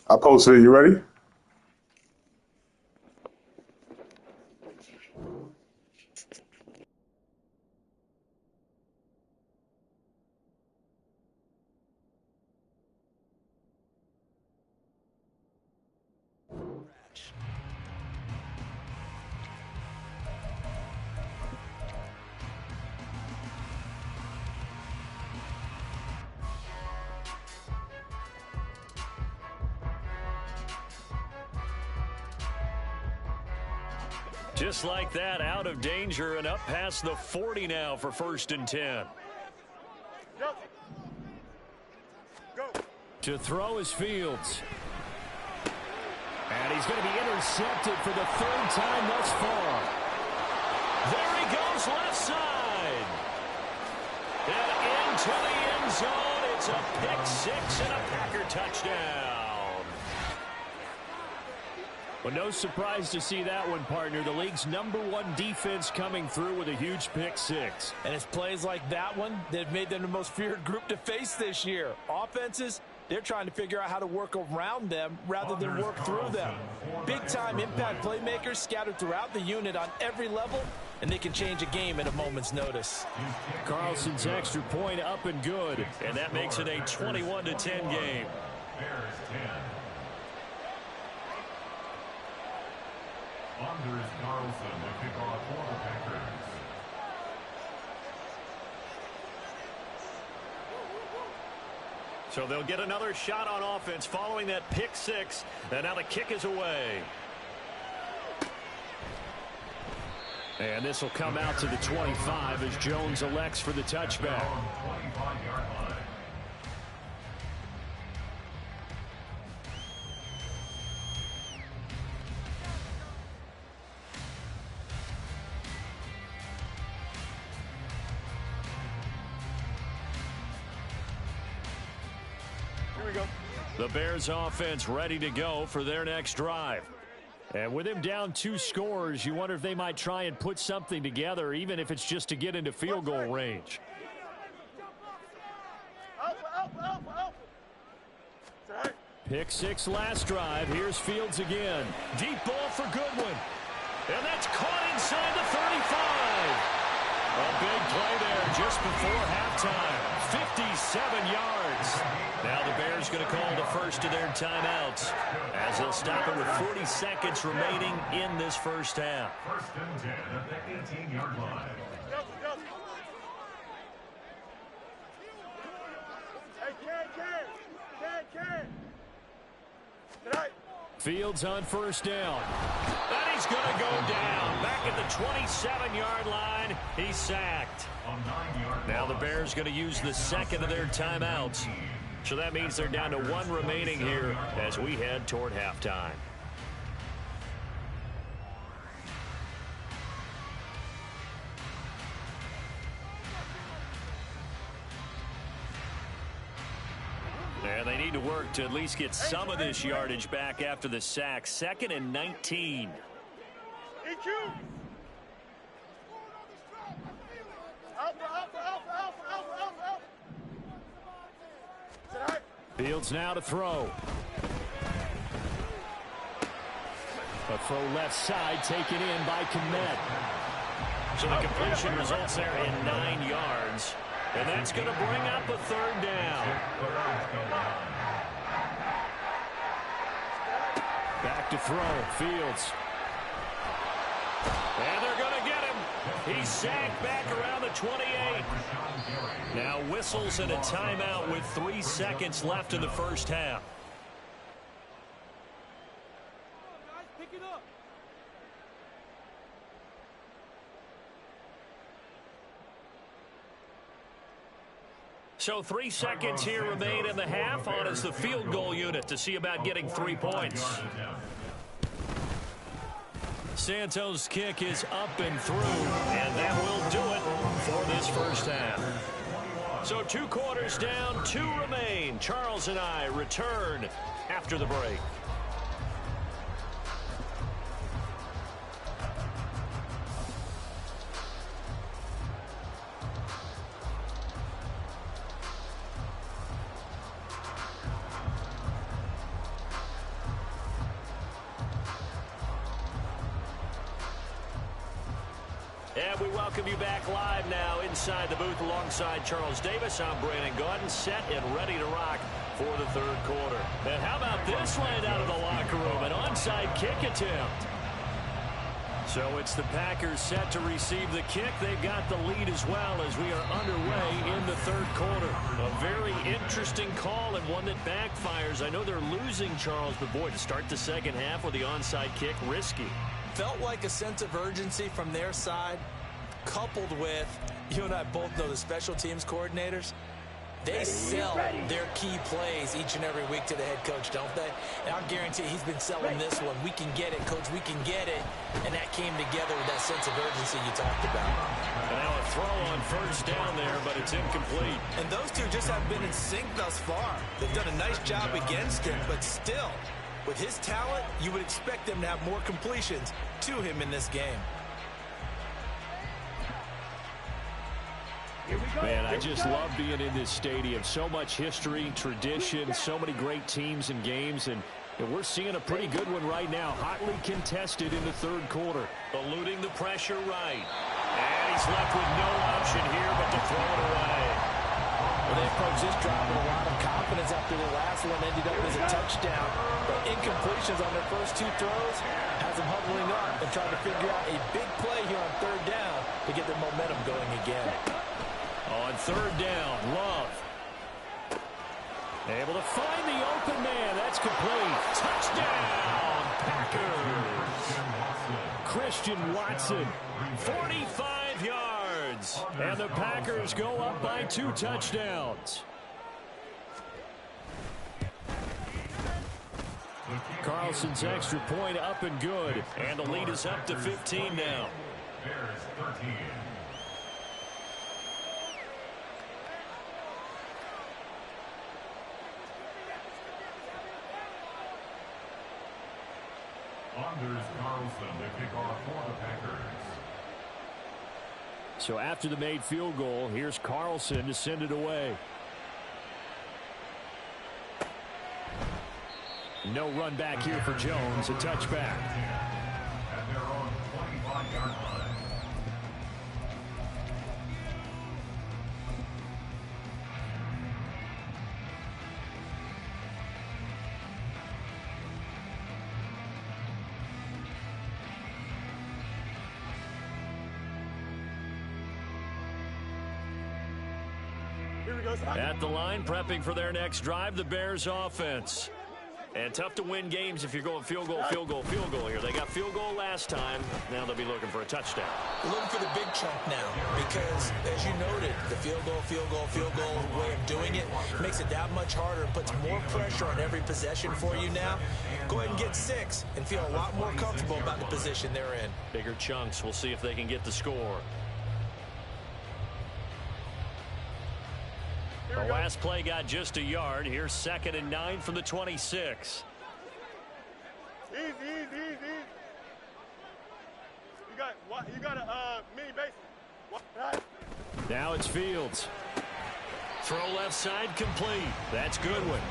I posted it. You ready? Just like that, out of danger and up past the 40 now for 1st and 10. Go. To throw is Fields. And he's going to be intercepted for the 3rd time thus far. There he goes left side. And into the end zone. It's a pick 6 and a Packer touchdown. Well, no surprise to see that one, partner. The league's #1 defense coming through with a huge pick 6. And it's plays like that one that have made them the most feared group to face this year. Offenses, they're trying to figure out how to work around them rather than work through them. Big-time impact playmakers scattered throughout the unit on every level, and they can change a game at a moment's notice. Carlson's extra point up and good, and that makes it a 21-10 game. Anders Carlson to kick off for the Packers. So they'll get another shot on offense following that pick 6, and now the kick is away. And this will come out to the 25 as Jones elects for the touchback. 25-yard line. The Bears offense ready to go for their next drive. And with him down 2 scores, you wonder if they might try and put something together, even if it's just to get into field goal range. Pick 6 last drive. Here's Fields again. Deep ball for Goodwin. And that's caught inside the 35. A big play there just before halftime. 57 yards. Now the Bears going to call the first of their timeouts as they'll stop it with 40 seconds remaining in this first half. 1st and 10 at the 18-yard line. Fields on 1st down. And he's going to go down. Back at the 27-yard line. He's sacked. Now the Bears going to use the second of their timeouts. So that means they're down to 1 remaining here as we head toward halftime. And they need to work to at least get some of this yardage back after the sack. 2nd and 19. Fields now to throw. A throw left side taken in by Kmet. So the completion results there in 9 yards. And that's going to bring up a 3rd down. Back to throw. Fields. And they're going to get him. He's sacked back around the 28. Now whistles and a timeout with 3 seconds left in the first half. Pick it up. So 3 seconds here remain in the half on as the field goal unit to see about getting 3 points. Santos' kick is up and through, and that will do it for this first half. So 2 quarters down, 2 remain. Charles and I return after the break. And we welcome you back live now inside the booth alongside Charles Davis. I'm Brandon Gaudin, set and ready to rock for the third quarter. And how about this right out of the locker room? An onside kick attempt. So it's the Packers set to receive the kick. They've got the lead as well as we are underway in the third quarter. A very interesting call and one that backfires. I know they're losing, Charles, but boy, to start the second half with the onside kick, risky. Felt like a sense of urgency from their side, coupled with, you and I both know the special teams coordinators, they sell their key plays each and every week to the head coach, don't they? And I'll guarantee he's been selling this one. We can get it, coach, we can get it. And that came together with that sense of urgency you talked about. And now a throw on first down there, but it's incomplete. And those two just have been in sync thus far. They've done a nice job against him, but still, with his talent, you would expect them to have more completions to him in this game. Man, I just love being in this stadium. So much history, tradition, so many great teams and games, and we're seeing a pretty good one right now. Hotly contested in the third quarter. Eluding the pressure right. And he's left with no option here but to throw it away. Well, they approached this drive with a lot of confidence after the last one ended up as a touchdown. But incompletions on their first two throws has them huddling up and trying to figure out a big play here on third down to get their momentum going again. On third down, Love. Able to find the open man. That's complete. Touchdown, Packers. Christian Watson, 45 yards. And the Packers go up by 2 touchdowns. Carlson's extra point up and good. And the lead is up to 15 now. Bears 13. Anders Carlson to kick off for the Packers. So after the made field goal, here's Carlson to send it away. No run back here for Jones. A touchback. At their own 25-yard line. At the line, prepping for their next drive, the Bears offense. And tough to win games if you're going field goal, field goal, field goal here. They got field goal last time. Now they'll be looking for a touchdown. We're looking for the big chunk now because, as you noted, the field goal way of doing it makes it that much harder and puts more pressure on every possession for you now. Go ahead and get 6 and feel a lot more comfortable about the position they're in. Bigger chunks. We'll see if they can get the score. The last play got just a yard. Here's 2nd and 9 from the 26. Easy. You got a mini base. Now it's Fields. Throw left side complete. That's Goodwin.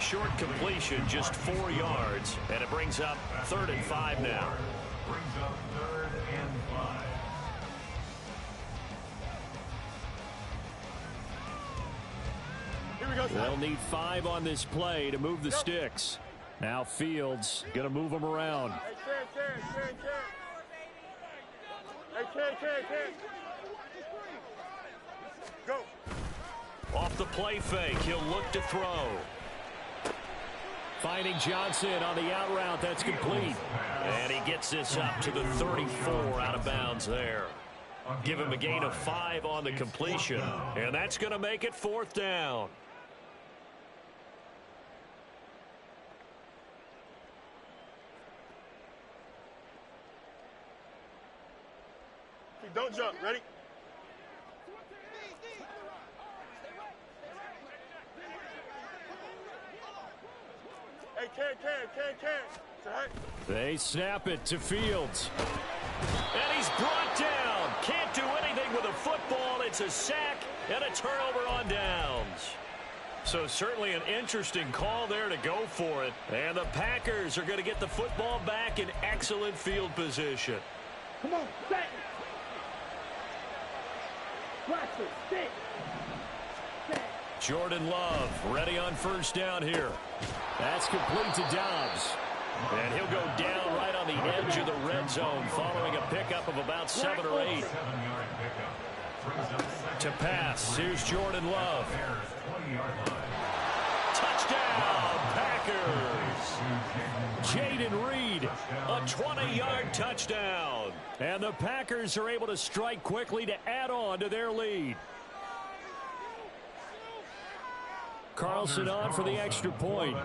Short completion, just 4 yards, and it brings up 3rd and 5 now. Brings up 3rd and 5. They'll need 5 on this play to move the sticks. Now Fields going to move them around. Go. Off the play fake, he'll look to throw. Finding Johnson on the out route, that's complete. And he gets this up to the 34 out of bounds there. Give him a gain of 5 on the completion, and that's going to make it 4th down. Don't jump. Ready? Hey, can. They snap it to Fields. And he's brought down. Can't do anything with a football. It's a sack and a turnover on downs. So certainly an interesting call there to go for it. And the Packers are going to get the football back in excellent field position. Come on, back. Jordan Love ready on first down here. That's complete to Dobbs. And he'll go down right on the edge of the red zone following a pickup of about 7 or 8. To pass, here's Jordan Love. Touchdown, Packers! Jaden Reed, a 20-yard touchdown. And the Packers are able to strike quickly to add on to their lead. Carlson on for the extra point.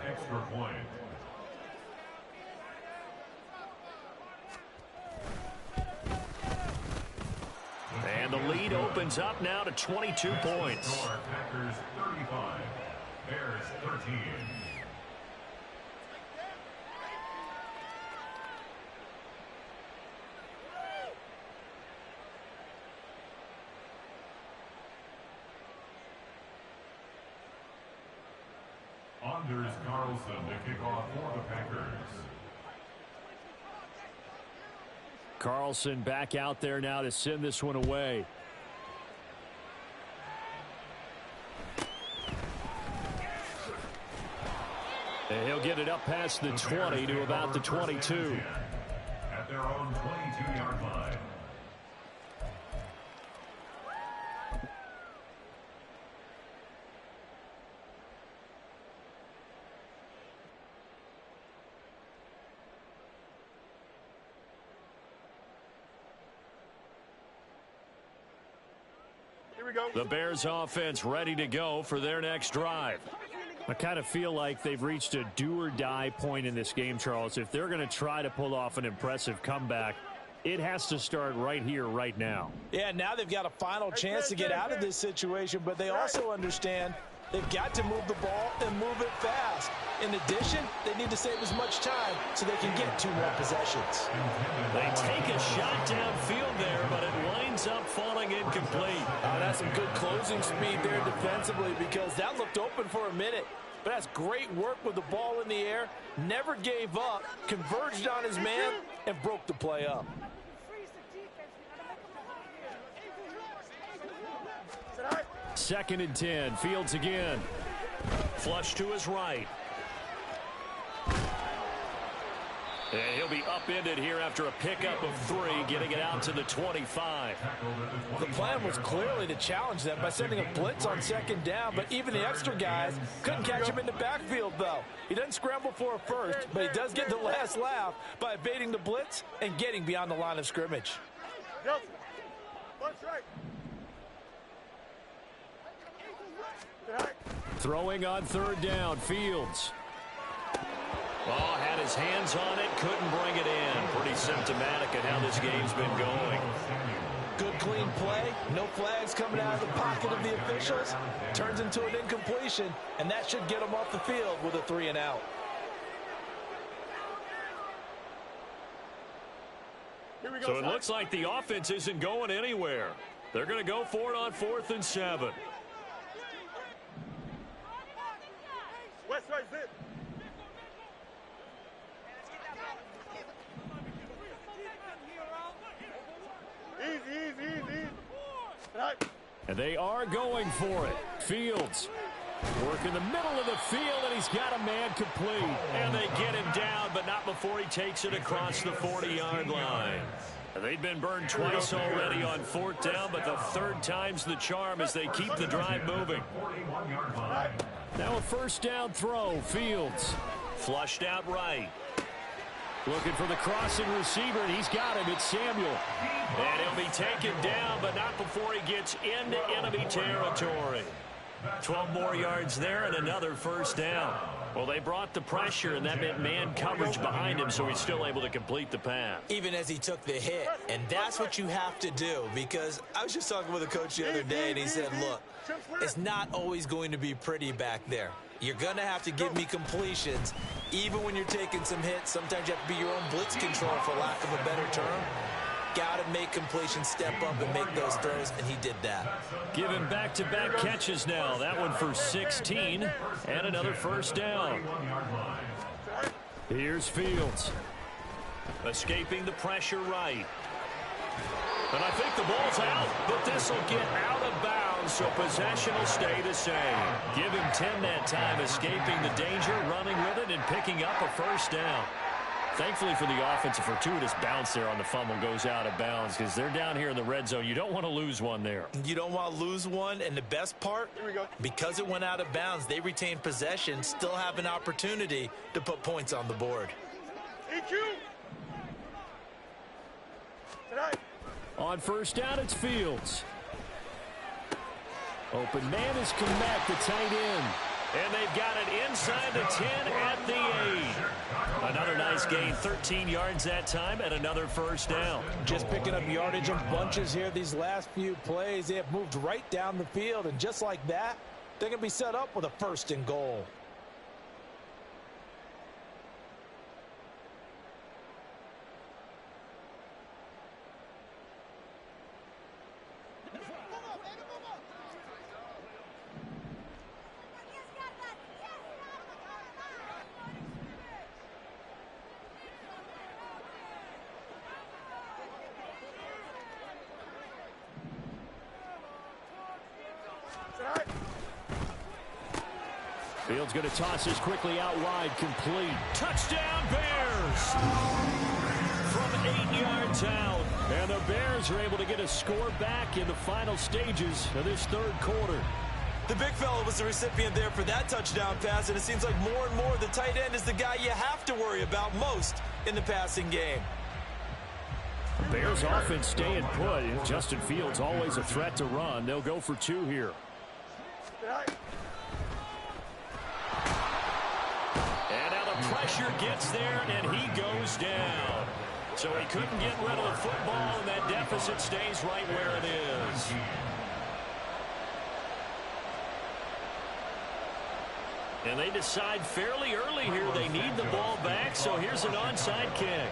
And the lead opens up now to 22 points. Packers 35, Bears 13. Anders Carlson to kick off for the Packers. Carlson back out there now to send this one away. And he'll get it up past the 20 to about the 22. At their own 22-yard line. The Bears offense ready to go for their next drive. I kind of feel like they've reached a do-or-die point in this game, Charles. If they're going to try to pull off an impressive comeback, it has to start right here, right now. Yeah, now they've got a final chance to get out of this situation, but they also understand they've got to move the ball and move it fast. In addition, they need to save as much time so they can get 2 more possessions. They take a shot downfield there, but it winds up falling incomplete. That's some good closing speed there defensively because that looked open for a minute. But that's great work with the ball in the air. Never gave up, converged on his man, and broke the play up. Second and 10. Fields again. Flush to his right. And he'll be upended here after a pickup of 3, getting it out to the 25. The plan was clearly to challenge them by sending a blitz on second down, but even the extra guys couldn't catch him in the backfield, though. He doesn't scramble for a first, but he does get the last laugh by evading the blitz and getting beyond the line of scrimmage. Throwing on third down, Fields. Oh, had his hands on it, couldn't bring it in. Pretty symptomatic of how this game's been going. Good clean play, no flags coming out of the pocket of the officials. Turns into an incompletion, and that should get him off the field with a 3 and out. So it looks like the offense isn't going anywhere. They're going to go for it on 4th and 7. West right zip. Easy. And they are going for it. Fields work in the middle of the field, and he's got a man complete. And they get him down, but not before he takes it across the 40-yard line. They've been burned twice already on 4th down, but the 3rd time's the charm as they keep the drive moving. Now a first down throw. Fields flushed out right. Looking for the crossing receiver, and he's got him. It's Samuel. And he'll be taken down, but not before he gets into enemy territory. 12 more yards there and another first down. Well, they brought the pressure, and that meant man coverage behind him, so he's still able to complete the pass. Even as he took the hit, and that's what you have to do, because I was just talking with a coach the other day, and he said, look, it's not always going to be pretty back there. You're going to have to give me completions, even when you're taking some hits. Sometimes you have to be your own blitz control, for lack of a better term. Got to make completions, step up and make those throws, and he did that. Giving back-to-back catches now. That one for 16 and another first down. Here's Fields. Escaping the pressure right. And I think the ball's out, but this will get out of bounds, so possession will stay the same. Give him 10 that time, escaping the danger, running with it, and picking up a first down. Thankfully for the offense, a fortuitous bounce there on the fumble goes out of bounds because they're down here in the red zone. You don't want to lose one there. You don't want to lose one, and the best part, because it went out of bounds, they retain possession, still have an opportunity to put points on the board. On first down, it's Fields. Open man has come back, the tight end. And they've got it inside the 10 at the 8. Another nice gain, 13 yards that time, and another first down. Just picking up yardage in bunches here these last few plays. They have moved right down the field, and just like that, they're going to be set up with a first and goal. Fields going to toss this quickly out wide, complete. Touchdown, Bears! From 8 yards out. And the Bears are able to get a score back in the final stages of this third quarter. The big fella was the recipient there for that touchdown pass, and it seems like more and more the tight end is the guy you have to worry about most in the passing game. Bears offense staying put. Justin Fields always a threat to run. They'll go for 2 here. And now the pressure gets there, and he goes down. So he couldn't get rid of the football, and that deficit stays right where it is. And they decide fairly early here they need the ball back, so here's an onside kick.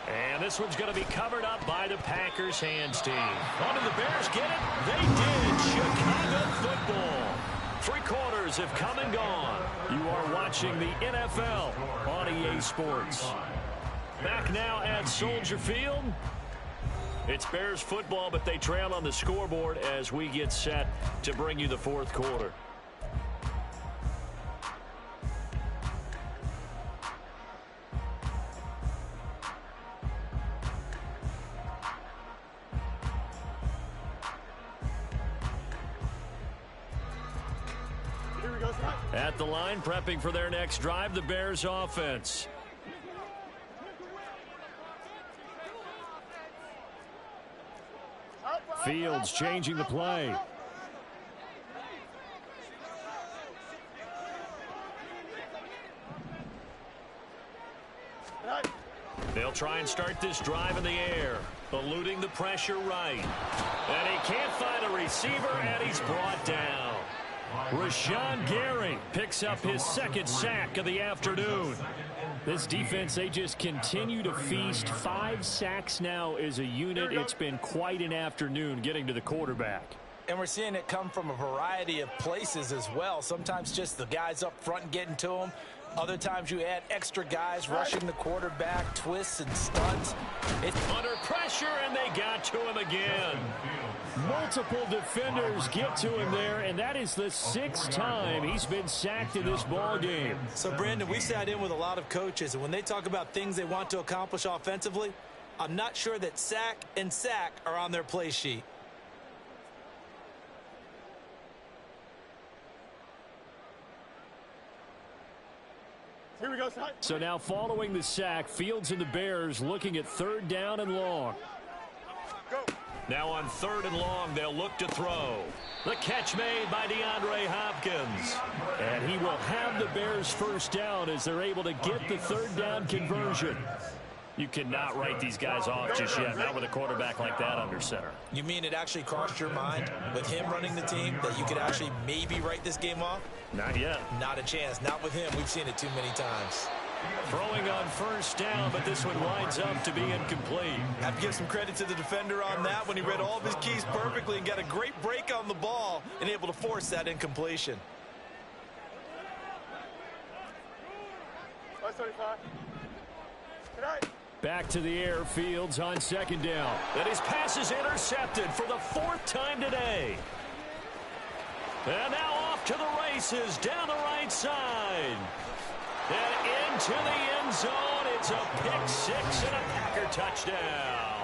And this one's going to be covered up by the Packers hands team. Oh, did the Bears get it? They did. Chicago football. 3 quarters have come and gone. You are watching the NFL on EA Sports. Back now at Soldier Field. It's Bears football, but they trail on the scoreboard as we get set to bring you the fourth quarter. At the line, prepping for their next drive, the Bears offense. Fields changing the play. They'll try and start this drive in the air, eluding the pressure right. And he can't find a receiver, and he's brought down. Rashawn Gary picks up his second sack of the afternoon. This defense, they just continue to feast. 5 sacks now as a unit. It's been quite an afternoon getting to the quarterback. And we're seeing it come from a variety of places as well. Sometimes just the guys up front getting to him. Other times you add extra guys rushing the quarterback, twists and stunts. It's under pressure, and they got to him again. Multiple defenders get to him there, and that is the 6th time he's been sacked in this ball game. So, Brandon, we sat in with a lot of coaches, and when they talk about things they want to accomplish offensively, I'm not sure that sack and sack are on their play sheet. Here we go, son. So now following the sack, Fields and the Bears looking at 3rd down and long. Go. Now on 3rd and long, they'll look to throw. The catch made by DeAndre Hopkins. And he will have the Bears first down as they're able to get the 3rd down conversion. You cannot write these guys off just yet, not with a quarterback like that under center. You mean it actually crossed your mind with him running the team that you could actually maybe write this game off? Not yet. Not a chance. Not with him. We've seen it too many times. Throwing on 1st down, but this one winds up to be incomplete. Have to give some credit to the defender on that when he read all of his keys perfectly and got a great break on the ball and able to force that incompletion. 35. Tonight. Back to the air, Fields on second down. And his pass is intercepted for the 4th time today. And now off to the races down the right side. And into the end zone. It's a pick 6 and a Packer touchdown.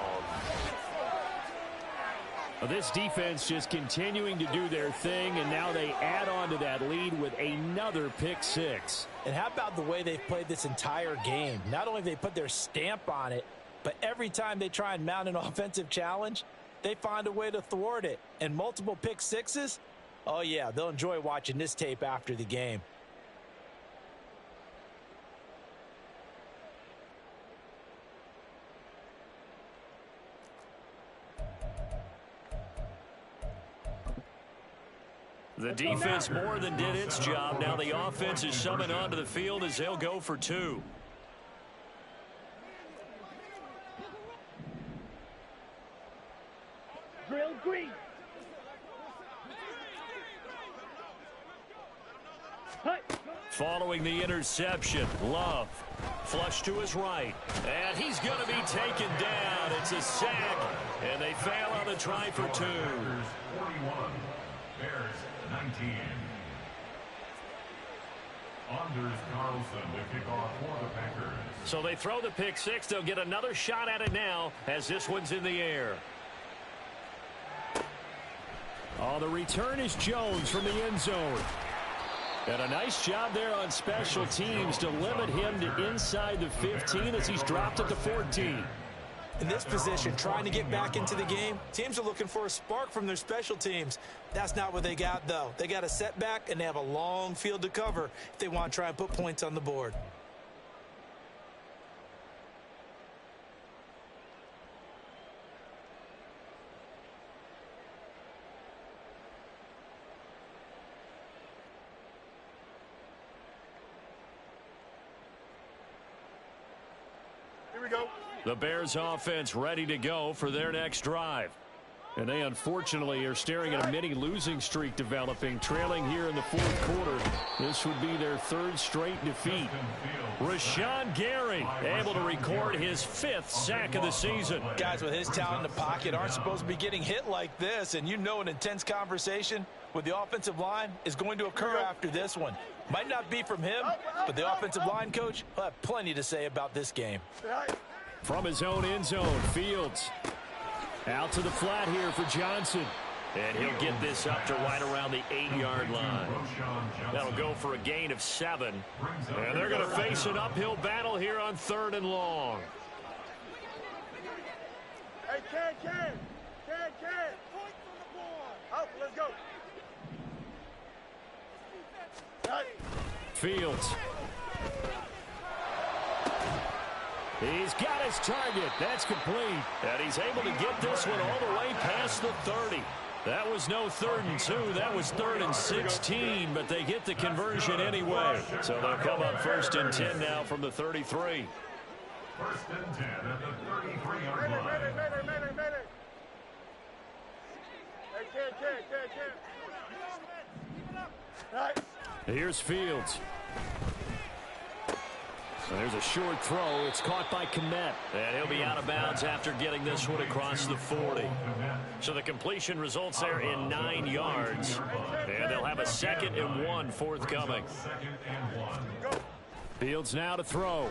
Well, this defense just continuing to do their thing, and now they add on to that lead with another pick 6. And how about the way they've played this entire game? Not only have they put their stamp on it, but every time they try and mount an offensive challenge, they find a way to thwart it. And multiple pick 6s, oh yeah, they'll enjoy watching this tape after the game. The defense more than did its job. Now the offense is summoned onto the field as they'll go for 2. Grill green. Following the interception, Love flush to his right, and he's going to be taken down. It's a sack, and they fail on the try for 2. 41. Bears 19. Anders Carlson to kick off for the Packers. So they throw the pick 6. They'll get another shot at it now as this one's in the air. Oh, the return is Jones from the end zone. And a nice job there on special teams to limit him to inside the 15 as he's dropped at the 14. In this position, trying to get back into the game, teams are looking for a spark from their special teams. That's not what they got, though. They got a setback, and they have a long field to cover if they want to try and put points on the board. Here we go. The Bears offense ready to go for their next drive. And they unfortunately are staring at a mini losing streak developing, trailing here in the 4th quarter. This would be their 3rd straight defeat. Rashawn Gary able to record his 5th sack of the season. Guys with his talent in the pocket aren't supposed to be getting hit like this, and you know an intense conversation with the offensive line is going to occur after this one. Might not be from him, but the offensive line coach will have plenty to say about this game. From his own end zone, Fields out to the flat here for Johnson. And he'll get this up to right around the 8-yard line. That'll go for a gain of 7. And they're going to face an uphill battle here on 3rd and long. Hey, Ken. Out, let's go. Fields. He's got his target. That's complete. And he's able to get this one all the way past the 30. That was no 3rd and 2. That was 3rd and 16, but they get the conversion anyway. So they'll come up 1st and 10 now from the 33. 1st and 10 at the 33-yard line. Minute. Hey, Ken. Nice. Here's Fields. So there's a short throw. It's caught by Kmet. And he'll be out of bounds after getting this one across the 40. So the completion results there in 9 yards. And they'll have a 2nd and 1 forthcoming. Fields now to throw.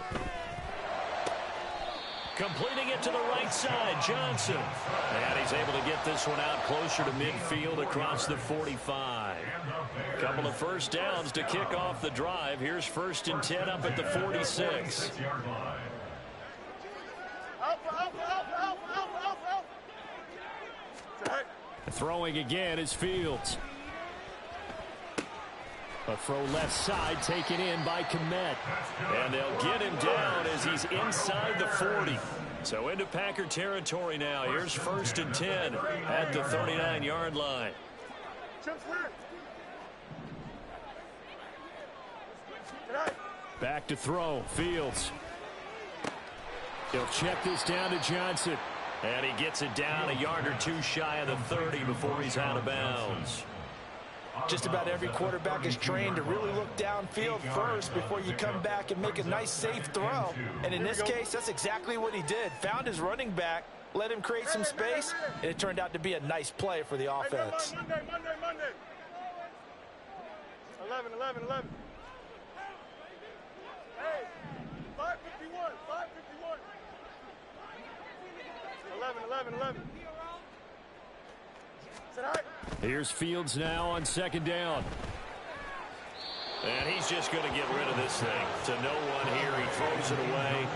Completing it to the right side, Johnson. And he's able to get this one out closer to midfield across the 45. Couple of first downs to kick off the drive. Here's 1st and 10 up at the 46. Throwing again is Fields. A throw left side taken in by Kmet. And they'll get him down as he's inside the 40. So into Packer territory now. Here's 1st and 10 at the 39-yard line. Back to throw. Fields. He'll check this down to Johnson. And he gets it down a yard or 2 shy of the 30 before he's out of bounds. Just about every quarterback is trained to really look downfield first before you come back and make a nice, safe throw. And in this case, that's exactly what he did. Found his running back, let him create some space, and it turned out to be a nice play for the offense. Monday. 11. Hey, 551. 11. Sit high. Here's Fields now on second down. And he's just going to get rid of this thing. To no one here. He throws it away.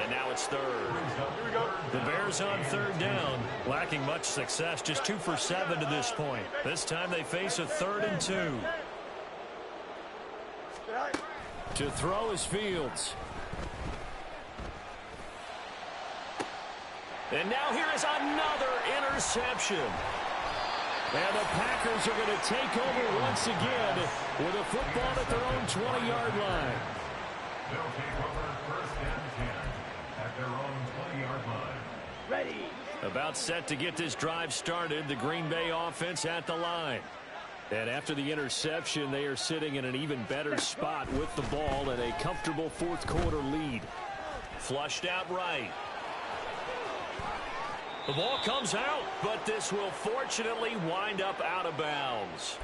And now it's third. Here we go. The Bears on third down. Lacking much success. Just 2 for 7 to this point. This time they face a 3rd and 2. Sit high. To throw is Fields. And now here is another interception. And the Packers are going to take over once again with a football at their own 20-yard line. They'll take over first and 10 at their own 20-yard line. Ready. About set to get this drive started, the Green Bay offense at the line. And after the interception, they are sitting in an even better spot with the ball and a comfortable fourth quarter lead. Flushed out right. The ball comes out, but this will fortunately wind up out of bounds.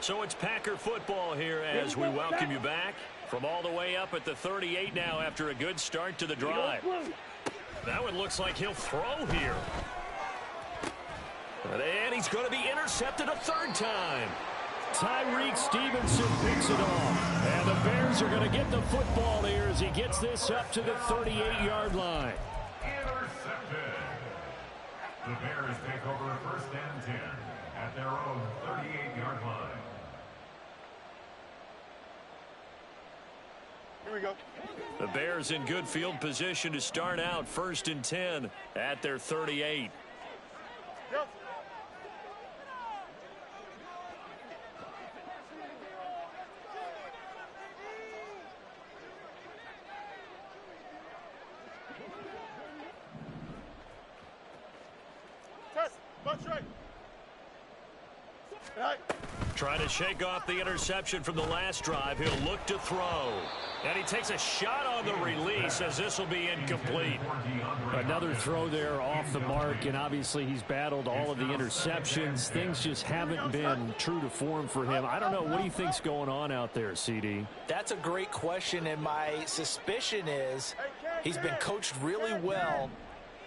So it's Packer football here as we welcome you back from all the way up at the 38 now after a good start to the drive. That one looks like he'll throw here. And he's going to be intercepted a third time. Tyreek Stevenson picks it off. And the Bears are going to get the football here as he gets this up to the 38-yard line. Intercepted. The Bears take over first and 10 at their own 38-yard line. Here we go. The Bears in good field position to start out first and 10 at their 38. Yep. Test. Butt straight. Right. Trying to shake off the interception from the last drive. He'll look to throw. And he takes a shot on the release as this will be incomplete. Another throw there off the mark, and obviously he's battled all of the interceptions. Things just haven't been true to form for him. I don't know. What do you think's going on out there, CD? That's a great question, and my suspicion is he's been coached really well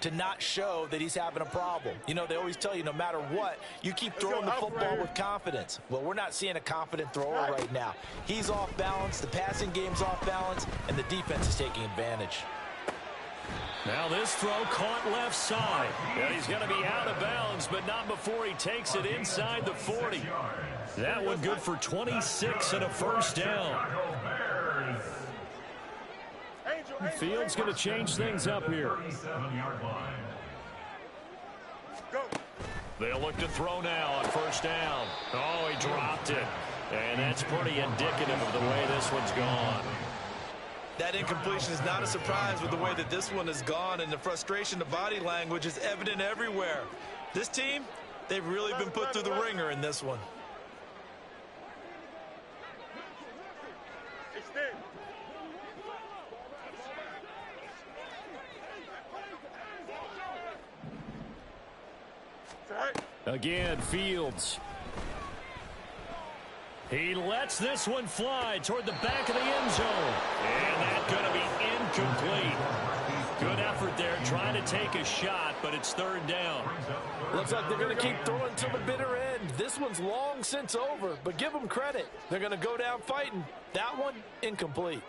to not show that he's having a problem. You know, they always tell you no matter what, you keep throwing the football with confidence. Well, we're not seeing a confident thrower right now. He's off balance, the passing game's off balance, and the defense is taking advantage. Now this throw caught left side. And he's going to be out of bounds, but not before he takes it inside the 40. That one good for 26 and a first down. Fields going to change things up here. 37-yard line. Go. They'll look to throw now on first down. Oh, he dropped it. And that's pretty indicative of the way this one's gone. That incompletion is not a surprise with the way that this one has gone, and the frustration, the body language is evident everywhere. This team, they've really been put through the ringer in this one. Extend. Right. Again, Fields. He lets this one fly toward the back of the end zone. And that's going to be incomplete. Good effort there, trying to take a shot, but it's third down. Looks like they're going to keep throwing to the bitter end. This one's long since over, but give them credit. They're going to go down fighting. That one, incomplete.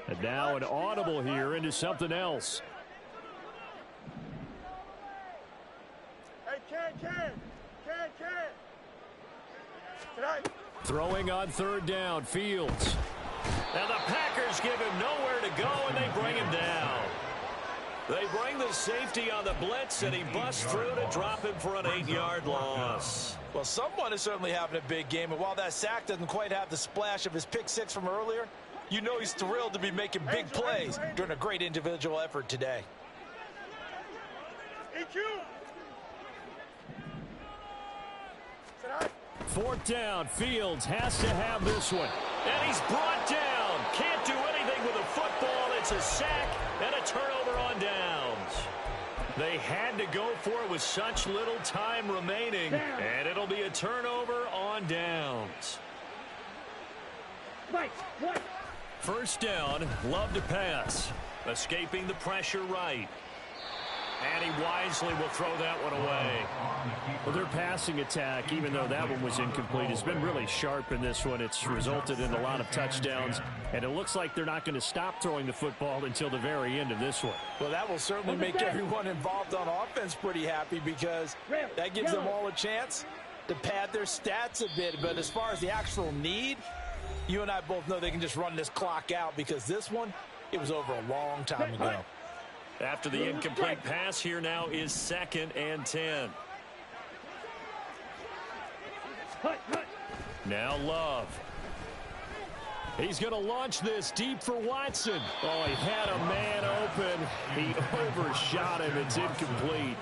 And now an audible here into something else. Hey, can. Tonight. Throwing on third down, Fields. Now the Packers give him nowhere to go, and they bring him down. They bring the safety on the blitz, and he busts through to drop him for an 8-yard loss. Well, someone is certainly having a big game, and while that sack doesn't quite have the splash of his pick six from earlier, you know he's thrilled to be making big plays during a great individual effort today. EQ. Tonight. 4th down. Fields has to have this one. And he's brought down. Can't do anything with a football. It's a sack and a turnover on downs. They had to go for it with such little time remaining. And it'll be a turnover on downs. 1st down. Love to pass. Escaping the pressure right. And he wisely will throw that one away. Well, their passing attack, even though that one was incomplete, has been really sharp in this one. It's resulted in a lot of touchdowns, and it looks like they're not going to stop throwing the football until the very end of this one. Well, that will certainly make everyone involved on offense pretty happy because that gives them all a chance to pad their stats a bit. But as far as the actual need, you and I both know they can just run this clock out because this one, it was over a long time ago. After the incomplete pass, here now is 2nd and 10. Now Love. He's going to launch this deep for Watson. Oh, he had a man open. He overshot him. It's incomplete.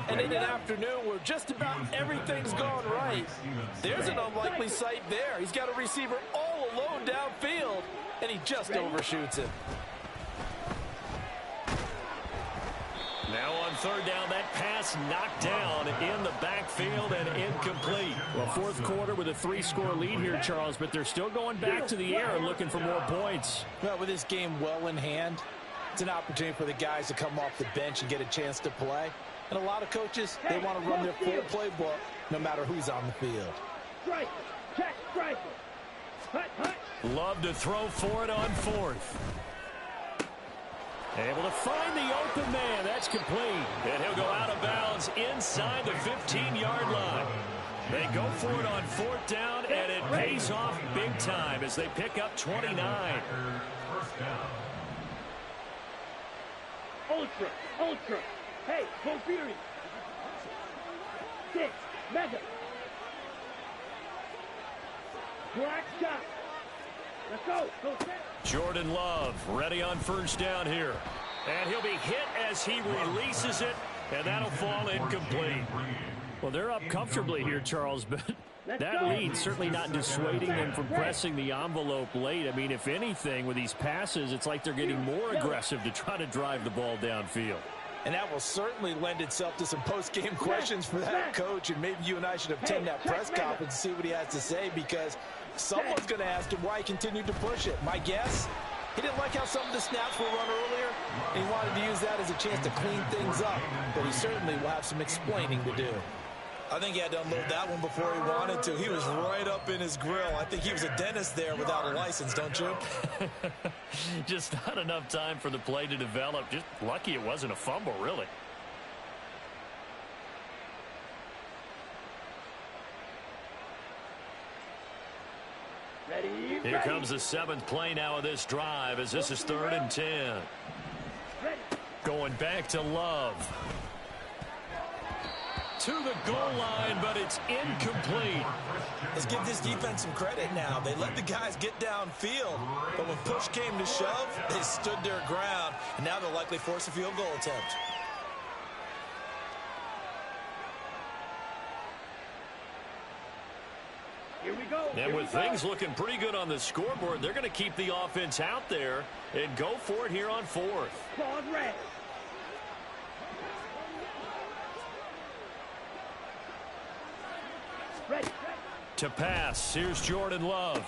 And in an afternoon where just about everything's gone right, there's an unlikely sight there. He's got a receiver all alone downfield, and he just overshoots him. Now on 3rd down, that pass knocked down in the backfield and incomplete. Well, 4th quarter with a 3-score lead here, Charles, but they're still going back to the air and looking for more points. Well, with this game well in hand, it's an opportunity for the guys to come off the bench and get a chance to play. And a lot of coaches, they want to run their full playbook no matter who's on the field. Love to throw for it on 4th. Able to find the open man. That's complete. And he'll go out of bounds inside the 15-yard line. They go for it on 4th down, and it pays off big time as they pick up 29. Ultra. Hey, go Fury. 6, mega. Black shot. Let's go. Go set. Jordan Love ready on 1st down here. And he'll be hit as he releases it, and that'll fall incomplete. Well, they're up comfortably here, Charles, but that lead certainly not dissuading them from pressing the envelope late. I mean, if anything, with these passes, it's like they're getting more aggressive to try to drive the ball downfield. And that will certainly lend itself to some post-game questions for that coach, and maybe you and I should attend that press conference and see what he has to say, because someone's going to ask him why he continued to push it. My guess, he didn't like how some of the snaps were run earlier, and he wanted to use that as a chance to clean things up, but he certainly will have some explaining to do. I think he had to unload that one before he wanted to. He was right up in his grill. I think he was a dentist there without a license, don't you? Just not enough time for the play to develop. Just lucky it wasn't a fumble, really. Here comes the 7th play now of this drive as this is 3rd and 10. Going back to Love. To the goal line, but it's incomplete. Let's give this defense some credit now. They let the guys get downfield, but when push came to shove, they stood their ground, and now they'll likely force a field goal attempt. Here we go. And with things looking pretty good on the scoreboard, they're going to keep the offense out there and go for it here on 4th. Claude red. To pass, here's Jordan Love.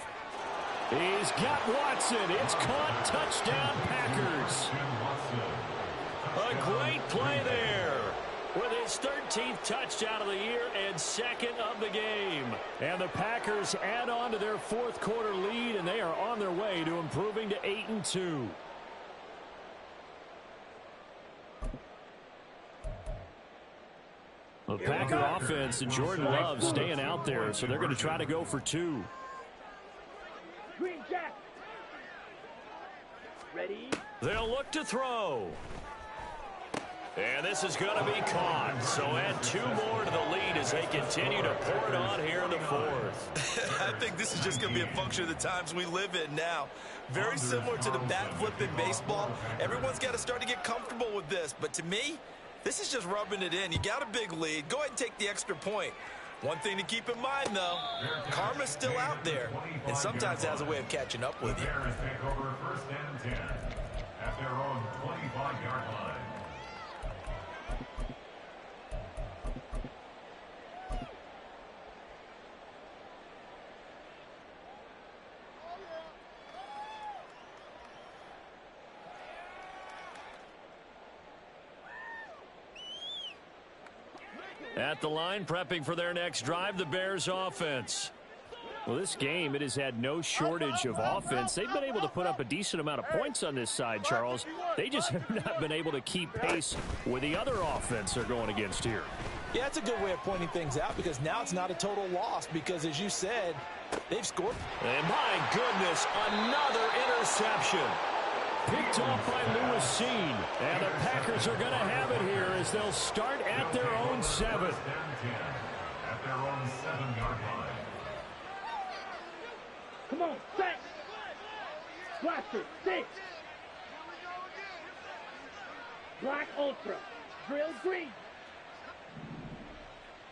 He's got Watson. It's caught. Touchdown, Packers. A great play there with his 13th touchdown of the year and 2nd of the game. And the Packers add on to their 4th quarter lead, and they are on their way to improving to 8-2. The Packer offense and Jordan Love staying out there, so they're going to try to go for 2. Green Jack. Ready. They'll look to throw. And this is going to be caught. So add 2 more to the lead as they continue to pour it on here in the 4th. I think this is just going to be a function of the times we live in now. Very similar to the bat flip in baseball. Everyone's got to start to get comfortable with this. But to me, this is just rubbing it in. You got a big lead. Go ahead and take the extra point. One thing to keep in mind, though, karma's still out there, and sometimes it has a way of catching up with you. The Bears take over first and 10 at their own 25-yard line. At the line, prepping for their next drive, the Bears offense. Well, this game, it has had no shortage of offense. They've been able to put up a decent amount of points on this side, Charles. They just have not been able to keep pace with the other offense they're going against here. Yeah, that's a good way of pointing things out because now it's not a total loss because, as you said, they've scored. And my goodness, another interception. Picked off by Lewis Cine. And the Packers are going to have it here as they'll start at their own 7. At their own 7-yard line. Come on, set. Blaster, 6. Black Ultra, Drill Green.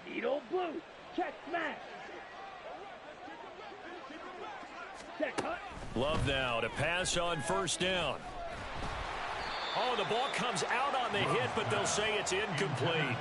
Needle Blue, check smash. Check cut. Love now to pass on first down. Oh, the ball comes out on the hit, but they'll say it's incomplete.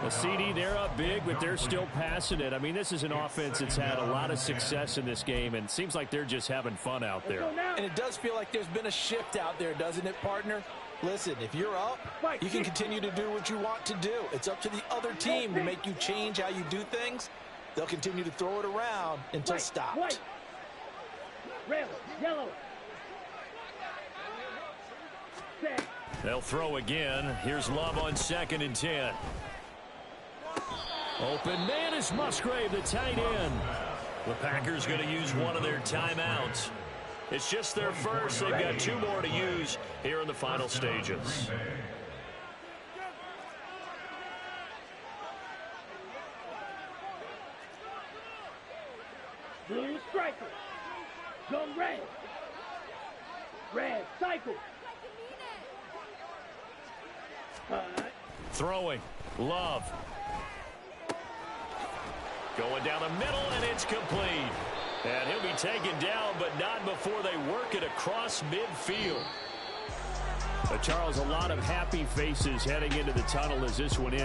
The CD, they're up big, but they're still passing it. I mean, this is an offense that's had a lot of success in this game, and it seems like they're just having fun out there. And it does feel like there's been a shift out there, doesn't it, partner? Listen, if you're up, you can continue to do what you want to do. It's up to the other team to make you change how you do things. They'll continue to throw it around until stopped. White. Red, yellow. Set. They'll throw again. Here's Love on 2nd and 10. Open man is Musgrave, the tight end. The Packers going to use one of their timeouts. It's just their first. They've got 2 more to use here in the final stages. Blue striker. Come red. Red cycle. Cut. Throwing. Love. Going down the middle, and it's complete. And he'll be taken down, but not before they work it across midfield. Charles, a lot of happy faces heading into the tunnel as this one ends.